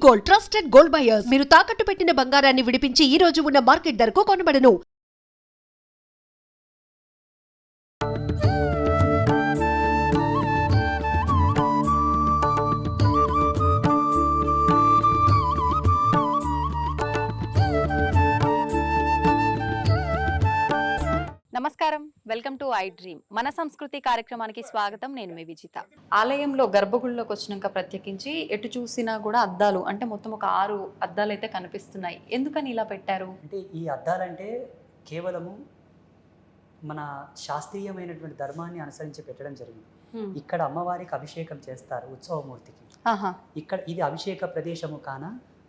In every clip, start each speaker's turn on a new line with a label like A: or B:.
A: Gold, trusted gold buyers. మీరు తాకట్టు పెట్టిన బంగారాన్ని విడిపించి ఈ రోజు ఉన్న మార్కెట్ ధరకు కొనబడను.
B: నమస్కారం, వెల్కమ్ టు ఐ డ్రీమ్. మన సంస్కృతి కార్యక్రమానికి స్వాగతం. నేను మీ విజిత. ఆలయంలో గర్భగుడిలోకి వచ్చినాక ప్రత్యేకించి ఎటు చూసినా కూడా అద్దాలు, అంటే మొత్తం ఒక 6 అద్దాలు అయితే కనిపిస్తున్నాయి. ఎందుకని ఇలా పెట్టారు?
C: అంటే ఈ అద్దాలంటే కేవలము మన శాస్త్రీయమైనటువంటి ధర్మాన్ని అనుసరించి పెట్టడం జరిగింది. ఇక్కడ అమ్మవారికి అభిషేకం చేస్తారు ఉత్సవమూర్తికి. ఇక్కడ ఇది అభిషేక ప్రదేశము కాన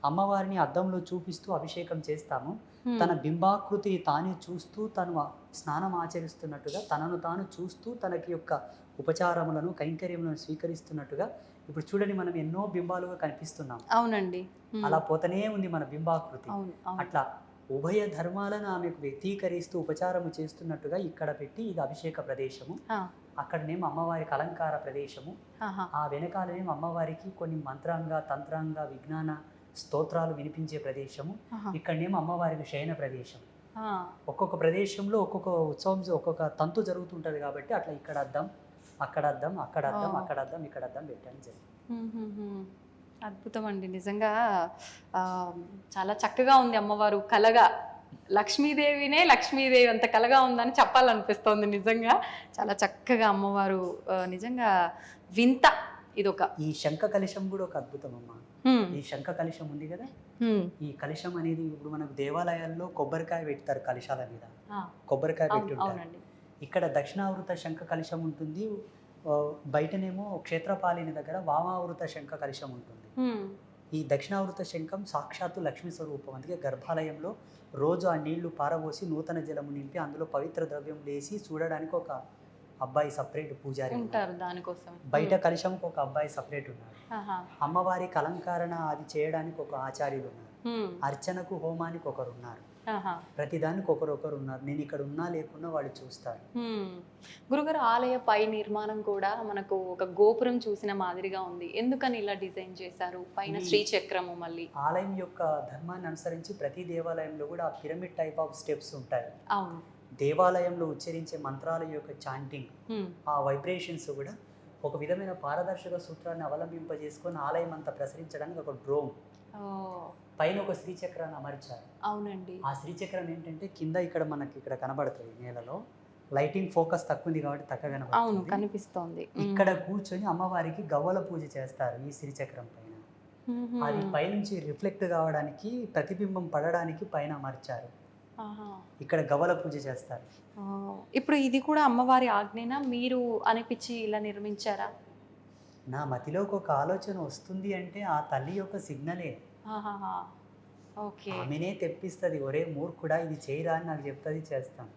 C: అమ్మవారిని అద్దంలో చూపిస్తూ అభిషేకం చేస్తాము. తన బింబాకృతిని తానే చూస్తూ తను స్నానం ఆచరిస్తున్నట్టుగా, తనను తాను చూస్తూ తనకి యొక్క ఉపచారములను కైంకర్యములను స్వీకరిస్తున్నట్టుగా ఇప్పుడు చూడండి, మనం ఎన్నో బింబాలుగా కనిపిస్తున్నాం.
B: అవునండి,
C: అలా పోతనే ఉంది మన బింబాకృతి. అట్లా ఉభయ ధర్మాలను ఆమెకు వ్యక్తీకరిస్తూ ఉపచారము చేస్తున్నట్టుగా ఇక్కడ పెట్టి ఇది అభిషేక ప్రదేశము, అక్కడనేమో అమ్మవారికి అలంకార ప్రదేశము, ఆ వెనకాలనేమో అమ్మవారికి కొన్ని మంత్రాంగ తంత్రాంగ విజ్ఞాన స్తోత్రాలు వినిపించే ప్రదేశము, ఇక్కడనేమో అమ్మవారికి శయన ప్రదేశం. ఒక్కొక్క ప్రదేశంలో ఒక్కొక్క ఉత్సవం ఒక్కొక్క తంతు జరుగుతుంటది కాబట్టి అట్లా ఇక్కడ అద్దం, అక్కడ అద్దం, అక్కడ అద్దం, అక్కడ అద్దం, ఇక్కడ అద్దం పెట్టడం జరిగింది.
B: అద్భుతం అండి, నిజంగా చాలా చక్కగా ఉంది. అమ్మవారు కలగా లక్ష్మీదేవినే లక్ష్మీదేవి అంత కలగా ఉందని చెప్పాలనిపిస్తోంది. నిజంగా చాలా చక్కగా అమ్మవారు, నిజంగా వింత. ఇదొక
C: ఈ శంఖ కలశం కూడా ఒక అద్భుతం అమ్మ. ఈ శంఖ కలశం ఉంది కదా, ఈ కలశం అనేది ఇప్పుడు మనకు దేవాలయాల్లో కొబ్బరికాయ పెడతారు, కలశాల మీద కొబ్బరికాయ పెట్టుంటారు. ఇక్కడ దక్షిణావృత శంఖ కలశం ఉంటుంది, బయటనేమో క్షేత్రపాలిని దగ్గర వామావృత శంఖ కలశం ఉంటుంది. ఈ దక్షిణావృత శంఖం సాక్షాత్తు లక్ష్మీ స్వరూపం. అందుకే గర్భాలయంలో రోజు ఆ నీళ్లు పారబోసి నూతన జలము నింపి అందులో పవిత్ర ద్రవ్యం వేసి చూడడానికి ఒక అబ్బాయి సపరేట్ పూజారి
B: ఉంటారు దానికోసం.
C: బయట కలశంకి ఒక అబ్బాయి సపరేట్ ఉన్నారు. అమ్మవారికి అలంకరణ అది చేయడానికి ఒక ఆచార్యులు ఉన్నారు. అర్చనకు హోమానికి ఒకరు ఉన్నారు. ప్రతిదానికి ఒకరొకరు ఉన్నారు. నేను ఇక్కడ ఉన్నా లేకున్నా వాళ్ళు చూస్తారు.
B: గురుగారు, ఆలయ పై నిర్మాణం కూడా మనకు ఒక గోపురం చూసిన మాదిరిగా ఉంది. ఎందుకని ఇలా డిజైన్ చేశారు? పైన శ్రీచక్రము. మళ్ళీ ఆలయం
C: యొక్క ధర్మాన్ని అనుసరించి ప్రతి దేవాలయంలో కూడా ఆ పిరమిడ్ టైప్ ఆఫ్ స్టెప్స్ ఉంటాయి.
B: అవును,
C: దేవాలయంలో ఉచ్చరించే మంత్రాల యొక్క చాంటింగ్, ఆ వైబ్రేషన్స్ కూడా ఒక విధమైన పారదర్శక సూత్రాన్ని అవలంబింపజేసుకొని ఆలయం అంతా ప్రసరించడానికి ఒక డ్రోమ్ పైన ఒక శ్రీచక్రాన్ని అమర్చారు.
B: అవునండి,
C: ఆ శ్రీచక్రం ఏంటంటే కింద ఇక్కడ మనకి ఇక్కడ కనబడుతుంది, నేలలో లైటింగ్ ఫోకస్ తక్కువ ఉంది కాబట్టి తక్కువ
B: కనిపిస్తోంది.
C: ఇక్కడ కూర్చొని అమ్మవారికి గవ్వల పూజ చేస్తారు ఈ శ్రీచక్రం పైన. అది పైనుంచి రిఫ్లెక్ట్ కావడానికి, ప్రతిబింబం పడడానికి పైన అమర్చారు. ఇక్కడ గవ్వల పూజ చేస్తారు.
B: ఇప్పుడు ఇది కూడా అమ్మవారి ఆజ్ఞన, మీరు అనిపించి ఇలా నిర్మించారా?
C: నా మతిలోకి ఒక ఆలోచన వస్తుంది అంటే ఆ తల్లి యొక్క సిగ్నలే. ఆమెనే తెప్పిస్తుంది, ఒరే మూర్ఖుడా ఇది చేయరా అని నాకు చెప్తుంది, చేస్తాను.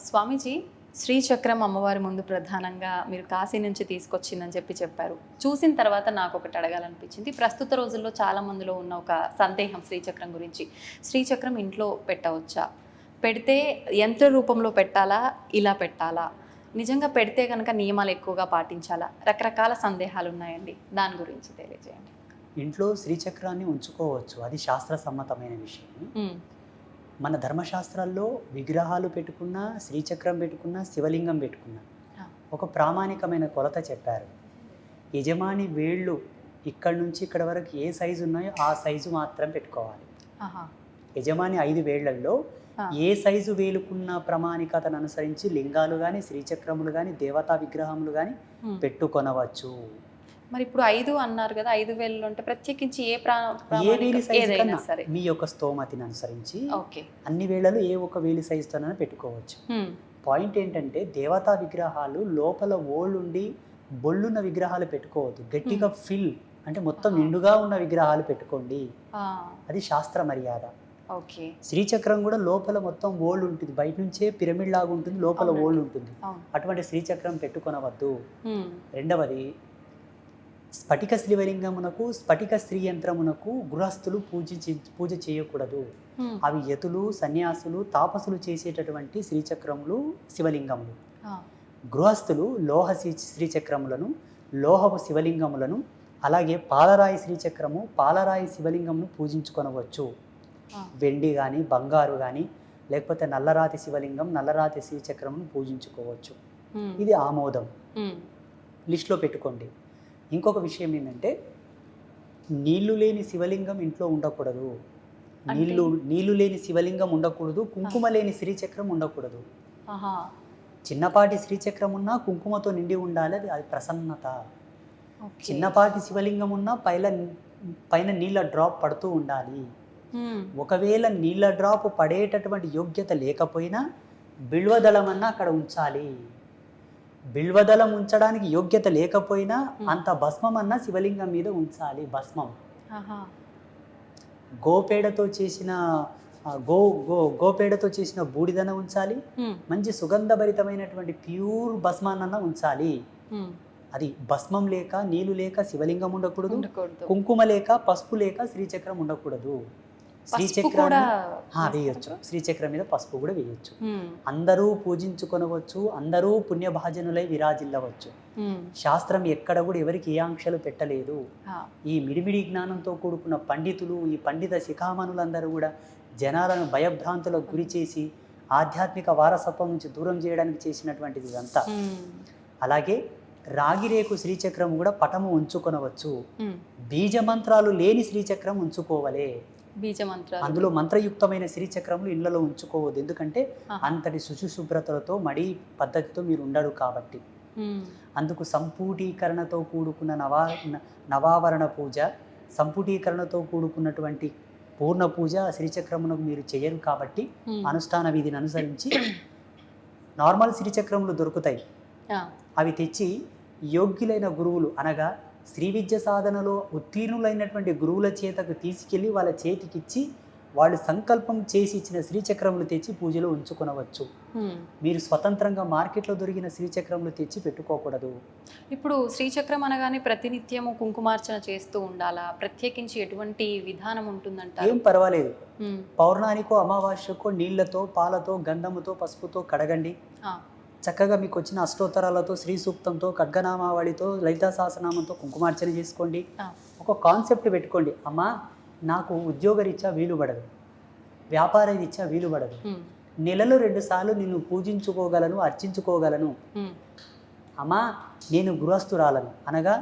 B: స్వామీజీ, శ్రీచక్రం అమ్మవారి ముందు ప్రధానంగా మీరు కాశీ నుంచి తీసుకొచ్చిందని చెప్పారు. చూసిన తర్వాత నాకు ఒకటి అడగాలనిపించింది. ప్రస్తుత రోజుల్లో చాలా మందిలో ఉన్న ఒక సందేహం శ్రీచక్రం గురించి. శ్రీచక్రం ఇంట్లో పెట్టవచ్చా? పెడితే యంత్ర రూపంలో పెట్టాలా, ఇలా పెట్టాలా? నిజంగా పెడితే కనుక నియమాలు ఎక్కువగా పాటించాలా? రకరకాల సందేహాలు ఉన్నాయండి, దాని గురించి తెలియజేయండి.
C: ఇంట్లో శ్రీచక్రాన్ని ఉంచుకోవచ్చు, అది శాస్త్ర సమ్మతమైన విషయం. మన ధర్మశాస్త్రాల్లో విగ్రహాలు పెట్టుకున్నా, శ్రీచక్రం పెట్టుకున్నా, శివలింగం పెట్టుకున్నా ఒక ప్రామాణికమైన కొలత చెప్పారు. యజమాని వేళ్ళు ఇక్కడ నుంచి ఇక్కడ వరకు ఏ సైజు ఉన్నాయో ఆ సైజు మాత్రం పెట్టుకోవాలి. యజమాని 5 వేళ్లలో ఏ సైజు వేలుకున్న ప్రామాణికతను అనుసరించి లింగాలు కానీ, శ్రీచక్రములు కానీ, దేవతా విగ్రహములు కానీ పెట్టుకొనవచ్చు.
B: మరి ఇప్పుడు 5 అన్నారు కదా, 5 వేలు అంటే ప్రత్యేకించి
C: మీ యొక్క స్తోమతిని అనుసరించి అన్ని వేళలు ఏ ఒక వేలి సైజుతోనైనా పెట్టుకోవచ్చు. పాయింట్ ఏంటంటే దేవతా విగ్రహాలు లోపల ఓళ్ళుండి బొళ్ళున్న విగ్రహాలు పెట్టుకోవద్దు. గట్టిగా ఫిల్ అంటే మొత్తం నిండుగా ఉన్న విగ్రహాలు పెట్టుకోండి, అది శాస్త్ర మర్యాద.
B: ఓకే.
C: శ్రీచక్రం కూడా లోపల మొత్తం ఓల్డ్ ఉంటుంది, బయట నుంచే పిరమిడ్ లాగా ఉంటుంది, లోపల
B: అవునండి.
C: ఓల్డ్ ఉంటుంది.
B: అవును.
C: అటువంటి శ్రీచక్రం పెట్టుకొనవద్దు.
B: హ్మ్.
C: రెండవది, స్ఫటిక శ్రీవలింగమునకు స్ఫటిక స్త్రీ యంత్రమునకు గృహస్థులు పూజ చేయకూడదు.
B: హ్మ్.
C: అవి యతులు, సన్యాసులు, తాపసులు చేసేటటువంటి శ్రీచక్రములు, శివలింగములు.
B: ఆ.
C: గృహస్థులు లోహ శ్రీచక్రములను, లోహపు శివలింగములను, అలాగే పాలరాయి శ్రీచక్రము, పాలరాయి శివలింగమును పూజించుకొనవచ్చు.
B: ఆ.
C: వెండి కానీ, బంగారు కానీ, లేకపోతే నల్లరాతి శివలింగం, నల్లరాతి శ్రీచక్రమును పూజించుకోవచ్చు.
B: హ్మ్.
C: ఇది ఆమోదం,
B: హ్మ్.
C: లిస్ట్లో పెట్టుకోండి. ఇంకొక విషయం ఏంటంటే, నీళ్లు లేని శివలింగం ఇంట్లో ఉండకూడదు.
B: అంటే?
C: నీళ్లు లేని శివలింగం ఉండకూడదు, కుంకుమ లేని శ్రీచక్రం ఉండకూడదు.
B: ఆహా.
C: చిన్నపాటి శ్రీచక్రం ఉన్నా కుంకుమతో నిండి ఉండాలి, అది ప్రసన్నత.
B: ఓకే.
C: చిన్నపాటి శివలింగం ఉన్నా పైన నీళ్ళ డ్రాప్ పడుతూ ఉండాలి.
B: హ్మ్.
C: ఒకవేళ నీళ్ళ డ్రాప్ పడేటటువంటి యోగ్యత లేకపోయినా బిల్వదళం అన్నా అక్కడ ఉంచాలి. బిల్వదళం ఉంచడానికి యోగ్యత లేకపోయినా అంత భస్మం అన్నా శివలింగం మీద ఉంచాలి. భస్మం
B: ఆహా.
C: గోపేడతో చేసిన గోపేడతో చేసిన బూడిదన ఉంచాలి.
B: హ్మ్.
C: మంచి సుగంధభరితమైనటువంటి ప్యూర్ భస్మాన్న ఉంచాలి.
B: హ్మ్.
C: అది భస్మం లేక, నీళ్లు లేక శివలింగం ఉండకూడదు,
B: ఉండకూడదు.
C: కుంకుమ లేక, పసుపు లేక శ్రీచక్రం ఉండకూడదు.
B: పసుపు కూడా
C: వేయొచ్చు, శ్రీచక్రం మీద పసుపు కూడా వేయొచ్చు.
B: హ్మ్.
C: అందరూ పూజించుకొనవచ్చు, అందరూ పుణ్యభాజనులై విరాజిల్లవచ్చు.
B: హ్మ్.
C: శాస్త్రం ఎక్కడ కూడా ఎవరికి ఏ ఆంక్షలు పెట్టలేదు.
B: ఆ.
C: ఈ మిడిమిడి జ్ఞానంతో కూడుకున్న పండితులు, ఈ పండిత శిఖామణులందరూ కూడా జనాలను భయభ్రాంతులకు గురి చేసి ఆధ్యాత్మిక వారసత్వం నుంచి దూరం చేయడానికి చేసినటువంటిది ఇదంతా.
B: హ్మ్.
C: అలాగే రాగిరేకు శ్రీచక్రం కూడా పటము ఉంచుకొనవచ్చు.
B: హ్మ్.
C: బీజమంత్రాలు లేని శ్రీచక్రం ఉంచుకోవలే.
B: బీజ మంత్రాలు.
C: అందులో మంత్రయుక్తమైన శ్రీచక్రములు ఇళ్లలో ఉంచుకోవద్దు. ఎందుకంటే
B: ఆహా.
C: అంతటి శుచిశుభ్రతలతో మడి పద్ధతితో మీరు ఉండరు కాబట్టి.
B: హ్మ్.
C: అందుకు సంపుటీకరణతో కూడుకున్న నవావరణ పూజ, సంపుటీకరణతో కూడుకున్నటువంటి పూర్ణ పూజ శ్రీచక్రమునకు మీరు చేయరు కాబట్టి
B: హ్మ్.
C: అనుష్ఠాన విధిని అనుసరించి నార్మల్ శ్రీచక్రములు దొరుకుతాయి.
B: ఆ.
C: అవి తెచ్చి యోగ్యులైన గురువులు, అనగా శ్రీ విద్య సాధనలో ఉత్తీర్ణులైనటువంటి గురువుల చేతకు తీసుకెళ్ళి వాళ్ళ చేతికిచ్చి వాళ్ళు సంకల్పం చేసి ఇచ్చిన శ్రీచక్రములు తెచ్చి పూజలో ఉంచుకొనవచ్చు.
B: హ్మ్.
C: మీరు స్వతంత్రంగా మార్కెట్లో దొరికిన శ్రీచక్రములు తెచ్చి పెట్టుకోకూడదు.
B: ఇప్పుడు శ్రీచక్రం అనగానే ప్రతినిత్యము కుంకుమార్చన చేస్తూ ఉండాలా? ప్రత్యేకించి ఎటువంటి విధానం ఉంటుందంటారు?
C: ఏం పర్వాలేదు,
B: హ్మ్.
C: పౌర్ణానికో అమావాస్యకో నీళ్లతో, పాలతో, గంధముతో, పసుపుతో కడగండి.
B: ఆ.
C: చక్కగా మీకు వచ్చిన అష్టోత్తరాలతో, శ్రీ సూక్తంతో, ఖడ్గనామావళితో, లలితా సహస్రనామంతో కుంకుమార్చన చేసుకోండి.
B: ఆ.
C: ఒక కాన్సెప్ట్ పెట్టుకోండి, అమ్మా నాకు ఉద్యోగరీత్యా వీలు పడదు, వ్యాపార రీత్యా వీలు పడదు,
B: హ్మ్.
C: నెలలో 2 సార్లు నిన్ను పూజించుకోగలను, అర్చించుకోగలను.
B: హ్మ్.
C: అమ్మా నేను గృహస్థురాలను, అనగా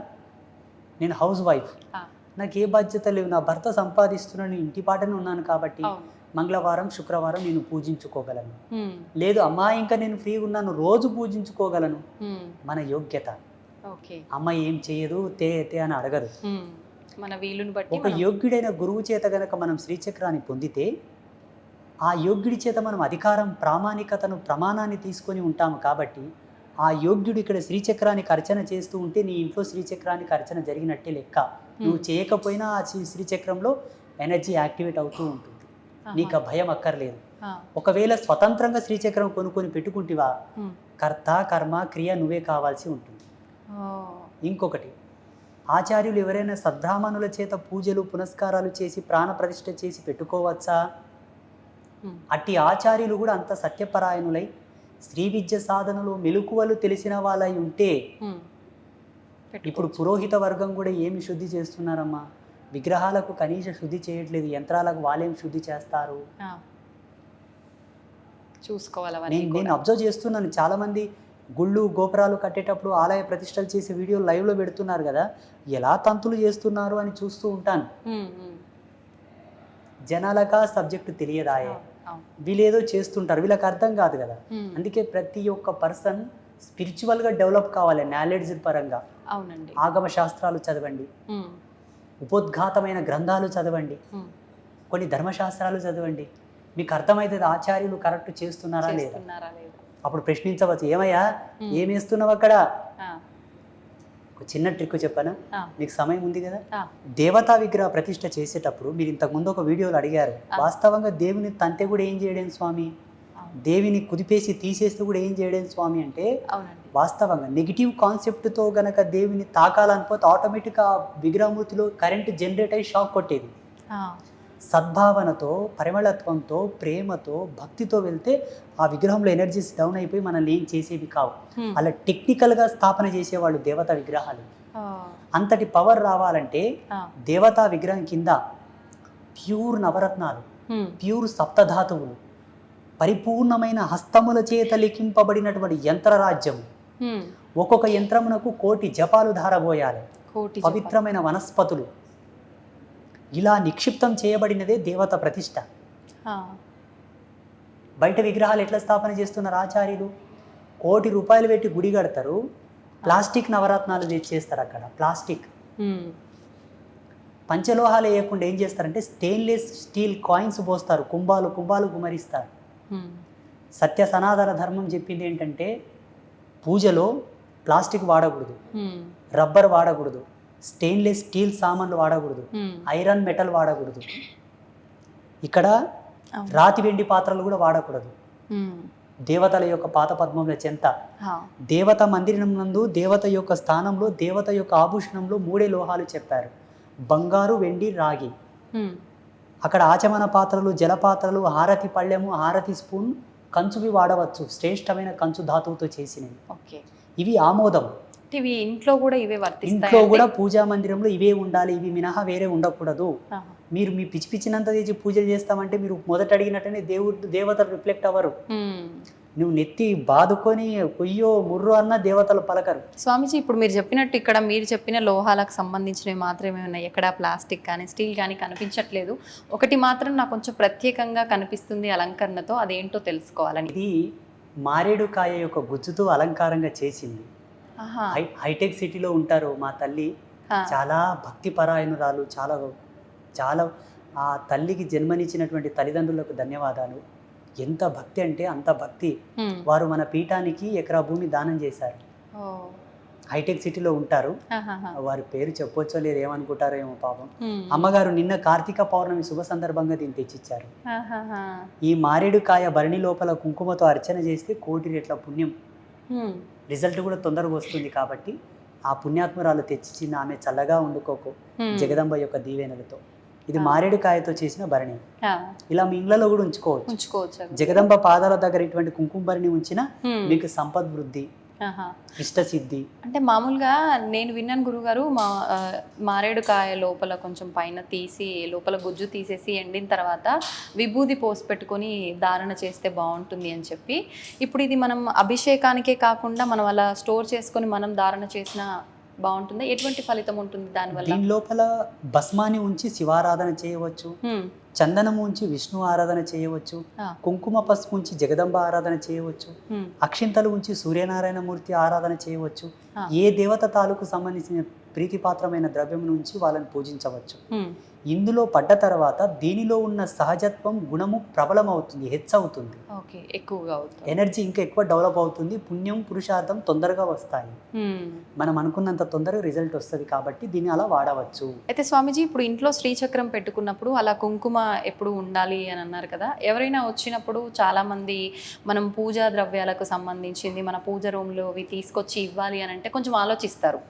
C: నేను హౌస్ వైఫ్,
B: ఆ.
C: నాకు ఏ బాధ్యత లేవు, నా భర్త సంపాదిస్తున్నాను, ఇంటి పాటనే ఉన్నాను కాబట్టి
B: అవును.
C: మంగళవారం, శుక్రవారం నేను పూజించుకోగలను.
B: హ్మ్.
C: లేదు అమ్మా ఇంకా నేను ఫ్రీగా ఉన్నాను, రోజు పూజించుకోగలను.
B: హ్మ్.
C: మన యోగ్యత.
B: ఓకే.
C: అమ్మ ఏం చేయదు, తే అని అడగదు.
B: హ్మ్. మన వీలుని బట్టి
C: ఒక యోగ్యుడైన గురువు చేత గనక మనం శ్రీచక్రాన్ని పొందితే ఆ యోగ్యుడి చేత మనం అధికారం, ప్రామాణికతను, ప్రమాణాన్ని తీసుకొని ఉంటాము కాబట్టి ఆ యోగ్యుడు ఇక్కడ శ్రీచక్రానికి అర్చన చేస్తూ ఉంటే నీ ఇంట్లో శ్రీచక్రానికి అర్చన జరిగినట్టే లెక్క. నువ్వు చేయకపోయినా ఆ శ్రీచక్రంలో ఎనర్జీ యాక్టివేట్ అవుతూ ఉంటుంది. నీకు ఆ భయం అక్కర్లేదు. ఒకవేళ స్వతంత్రంగా శ్రీచక్రం కొనుక్కొని పెట్టుకుంటివా, కర్త, కర్మ, క్రియ నువ్వే కావాల్సి ఉంటుంది. ఇంకొకటి, ఆచార్యులు ఎవరైనా సద్బ్రాహ్మణుల చేత పూజలు, పునస్కారాలు చేసి ప్రాణప్రతిష్ఠ చేసి పెట్టుకోవచ్చా? అట్టి ఆచార్యులు కూడా అంత సత్యపరాయణులై శ్రీ విద్య సాధనలో మెలకువలు తెలిసిన వాళ్ళై ఉంటే, ఇప్పుడు పురోహిత వర్గం కూడా ఏమి శుద్ధి చేస్తున్నారమ్మా? విగ్రహాలకు కనీస శుద్ధి చేయట్లేదు, యంత్రాలకు వాళ్ళేం శుద్ధి చేస్తారు?
B: చూసుకోవాలి.
C: నేను అబ్జర్వ్ చేస్తున్నాను, చాలామంది గుళ్ళు, గోపురాలు కట్టేటప్పుడు ఆలయ ప్రతిష్టలు చేసే వీడియోలు లైవ్లో పెడుతున్నారు కదా, ఎలా తంతులు చేస్తున్నారు అని చూస్తూ ఉంటాను. జనాలకా సబ్జెక్టు తెలియదాయే, వీళ్ళేదో చేస్తుంటారు, వీళ్ళకి అర్థం కాదు కదా. అందుకే ప్రతి ఒక్క పర్సన్ స్పిరిచువల్గా డెవలప్ కావాలి, నాలెడ్జ్ పరంగా.
B: అవునండి.
C: ఆగమ శాస్త్రాలు చదవండి, ఉపోద్ఘాతమైన గ్రంథాలు చదవండి, కొన్ని ధర్మశాస్త్రాలు చదవండి. మీకు అర్థమవుతుంది ఆచార్యులు కరెక్ట్ చేస్తున్నారా లేదా. అప్పుడు ప్రశ్నించవచ్చు, ఏమయ్యా ఏం వేస్తున్నావు అక్కడ? ఒక చిన్న ట్రిక్ చెప్పనా,
B: ఆ.
C: మీకు సమయం ఉంది కదా.
B: ఆ.
C: దేవతా విగ్రహ ప్రతిష్ఠ చేసేటప్పుడు మీరు ఇంతకుముందు ఒక వీడియోలో అడిగారు, వాస్తవంగా దేవుని తంతే కూడా ఏం చేయడం స్వామి, దేవిని కుదిపేసి తీసేస్తూ కూడా ఏం చేయడం స్వామి అంటే,
B: అవునండి.
C: వాస్తవంగా నెగిటివ్ కాన్సెప్ట్తో గనక దేవుని తాకాలనిపోతే ఆటోమేటిక్గా విగ్రహమూర్తిలో కరెంట్ జనరేట్ అయ్యి షాక్ కొట్టేది. సద్భావనతో, పరిమళత్వంతో, ప్రేమతో, భక్తితో వెళ్తే ఆ విగ్రహంలో ఎనర్జీస్ డౌన్ అయిపోయి మనల్ని ఏం చేసేవి కావు. అలా టెక్నికల్గా స్థాపన చేసేవాళ్ళు దేవతా విగ్రహాలు. అంతటి పవర్ రావాలంటే దేవతా విగ్రహం కింద ప్యూర్ నవరత్నాలు, ప్యూర్ సప్తధాతువులు, పరిపూర్ణమైన హస్తముల చేత లిఖింపబడినటువంటి యంత్రరాజ్యము, ఒక్కొక్క యంత్రమునకు 1,000,000 జపాలు ధారబోయాలి, పవిత్రమైన వనస్పతులు, ఇలా నిక్షిప్తం చేయబడినదే దేవత ప్రతిష్ట. బయట విగ్రహాలు ఎట్లా స్థాపన చేస్తున్నారు ఆచార్యులు, ₹1,00,00,000 పెట్టి గుడి కడతారు, ప్లాస్టిక్ నవరత్నాలు తెచ్చేస్తారు. అక్కడ ప్లాస్టిక్ పంచలోహాలు వేయకుండా ఏం చేస్తారంటే స్టెయిన్లెస్ స్టీల్ కాయిన్స్ పోస్తారు, కుంభాలు కుంభాలు గుమరిస్తారు. సత్య సనాతన ధర్మం చెప్పింది ఏంటంటే పూజలో ప్లాస్టిక్ వాడకూడదు, రబ్బర్ వాడకూడదు, స్టెయిన్లెస్ స్టీల్ సామాన్లు వాడకూడదు, ఐరన్ మెటల్ వాడకూడదు, ఇక్కడ రాతి వెండి పాత్రలు కూడా వాడకూడదు. దేవతల యొక్క పాత పద్మముల చెంత, దేవత మందిరం నందు దేవత యొక్క స్థానంలో దేవత యొక్క ఆభూషణంలో 3 లోహాలు చెప్పారు, బంగారు, వెండి, రాగి. అక్కడ ఆచమన పాత్రలు, జలపాత్రలు, హారతి పళ్ళెము, హారతి స్పూన్, కంచువి వాడవచ్చు, శ్రేష్టమైన కంచు ధాతువుతో చేసినవి. ఇవి ఆమోదం.
B: ఇవి ఇంట్లో కూడా ఇవే వర్తిస్తాయి.
C: ఇంట్లో కూడా పూజా మందిరంలో ఇవే ఉండాలి, ఇవి మినహా వేరే ఉండకూడదు. మీరు మీ పిచ్చి పిచ్చినంత తెచ్చి పూజలు చేస్తామంటే మీరు మొదట అడిగినట్టనే దేవతలు రిఫ్లెక్ట్ అవ్వరు. నువ్వు నెత్తి బాదుకొని కొయ్యో ముర్రో అన్న దేవతలు పలకరు.
B: స్వామీజీ, ఇప్పుడు మీరు చెప్పినట్టు ఇక్కడ మీరు చెప్పిన లోహాలకు సంబంధించినవి మాత్రమే ఉన్నాయి, ఎక్కడ ప్లాస్టిక్ కానీ స్టీల్ కానీ కనిపించట్లేదు. ఒకటి మాత్రం నాకు కొంచెం ప్రత్యేకంగా కనిపిస్తుంది అలంకరణతో, అదేంటో తెలుసుకోవాలని.
C: ఇది మారేడుకాయ యొక్క గుజ్జుతో అలంకారంగా చేసింది. హైటెక్ సిటీలో ఉంటారు మా తల్లి, చాలా భక్తి పరాయణురాలు, చాలా చాలా ఆ తల్లికి జన్మనిచ్చినటువంటి తల్లిదండ్రులకు ధన్యవాదాలు. ఎంత భక్తి అంటే అంత భక్తి. వారు మన పీఠానికి ఎకరా భూమి దానం చేశారు. హైటెక్ సిటీలో ఉంటారు, వారి పేరు చెప్పొచ్చో లేదు, ఏమనుకుంటారో ఏమో పాపం. అమ్మగారు నిన్న కార్తీక పౌర్ణమి శుభ సందర్భంగా దీన్ని తెచ్చిచ్చారు. ఈ మారేడుకాయ భరణి లోపల కుంకుమతో అర్చన చేస్తే 1,00,00,000 రెట్ల పుణ్యం, రిజల్ట్ కూడా తొందరగా వస్తుంది. కాబట్టి ఆ పుణ్యాత్మరాలు తెచ్చిచ్చిన ఆమె చల్లగా ఉండుకోకు జగదంబ యొక్క దీవెనలతో. ఇది మారేడుకాయతో చేసిన భరణి, ఇలా మీ ఇళ్లలో కూడా ఉంచుకోవచ్చు. జగదంబ పాదాల దగ్గర ఇటువంటి కుంకుమ భరణి ఉంచినా మీకు సంపద్వృద్ధి, ఇష్టసిద్ధి.
B: అంటే మామూలుగా నేను విన్నాను గురుగారు, మారేడుకాయ లోపల కొంచెం పైన తీసి లోపల గుజ్జు తీసేసి ఎండిన తర్వాత విభూది పోసి పెట్టుకొని ధారణ చేస్తే బాగుంటుంది అని చెప్పి. ఇప్పుడు ఇది మనం అభిషేకానికే కాకుండా మనం అలా స్టోర్ చేసుకొని మనం ధారణ చేసిన బాగుంటుంది, ఎటువంటి ఫలితం ఉంటుంది దానివల్ల?
C: దీని లోపల భస్మాన్ని ఉంచి శివారాధన చేయవచ్చు, చందనము ఉంచి విష్ణు ఆరాధన చేయవచ్చు, కుంకుమ పసుపు ఉంచి జగదంబ ఆరాధన చేయవచ్చు, అక్షింతలు ఉంచి సూర్యనారాయణ మూర్తి ఆరాధన చేయవచ్చు. ఏ దేవత తాలూకు సంబంధించిన ప్రీతిపాత్రమైన ద్రవ్యం నుంచి వాళ్ళని పూజించవచ్చు. ఇందులో పడ్డ తర్వాత దీనిలో ఉన్న సహజత్వం గుణము ప్రబలం అవుతుంది, హెచ్చవుతుంది,
B: ఎక్కువగా అవుతుంది,
C: ఎనర్జీ ఇంకా ఎక్కువ డెవలప్ అవుతుంది, పుణ్యం పురుషార్థం తొందరగా వస్తాయి, మనం అనుకున్నంత తొందరగా రిజల్ట్ వస్తుంది. కాబట్టి దీన్ని అలా వాడవచ్చు.
B: అయితే స్వామీజీ, ఇప్పుడు ఇంట్లో శ్రీచక్రం పెట్టుకున్నప్పుడు అలా కుంకుమ ఎప్పుడు ఉండాలి అని అన్నారు కదా, ఎవరైనా వచ్చినప్పుడు చాలా మంది మనం పూజా ద్రవ్యాలకు సంబంధించింది మన పూజ రూమ్లో అవి తీసుకొచ్చి ఇవ్వాలి అని అంటే కొంచెం ఆలోచిస్తారు.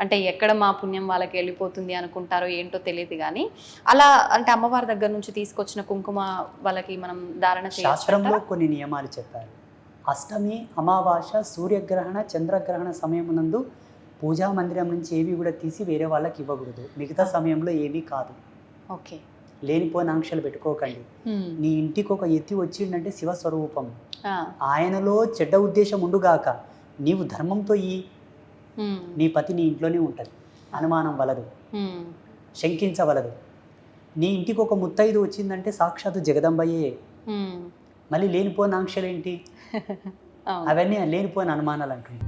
B: అంటే ఎక్కడ మా పుణ్యం వాళ్ళకి వెళ్ళిపోతుంది అనుకుంటారో ఏంటో తెలియదు, కానీ అలా అంటే అమ్మవారి దగ్గర నుంచి తీసుకొచ్చిన కుంకుమ వాళ్ళకి మనం ధారణ చేయొచ్చు.
C: శాస్త్రంలో కొన్ని నియమాలు చెప్పారు. అష్టమి, అమావాస్య, సూర్యగ్రహణ, చంద్రగ్రహణ సమయమునందు పూజా మందిరం నుంచి ఏవి కూడా తీసి వేరే వాళ్ళకి ఇవ్వకూడదు. మిగతా సమయంలో ఏమీ కాదు.
B: ఓకే,
C: లేనిపోయిన ఆంక్షలు పెట్టుకోకండి. నీ ఇంటికి ఒక ఎత్తి వచ్చిందంటే శివస్వరూపం, ఆయనలో చెడ్డ ఉద్దేశం ఉండుగాక, నీవు ధర్మంతో నీ పతి నీ ఇంట్లోనే ఉంటుంది, అనుమానం వలదు, శంకించవలదు. నీ ఇంటికి ఒక ముత్తైదు వచ్చిందంటే సాక్షాత్తు జగదంబయ్యే. మళ్ళీ లేనిపోయిన ఆంక్షలు ఏంటి, అవన్నీ లేనిపోయిన అనుమానాలు అంటుంది.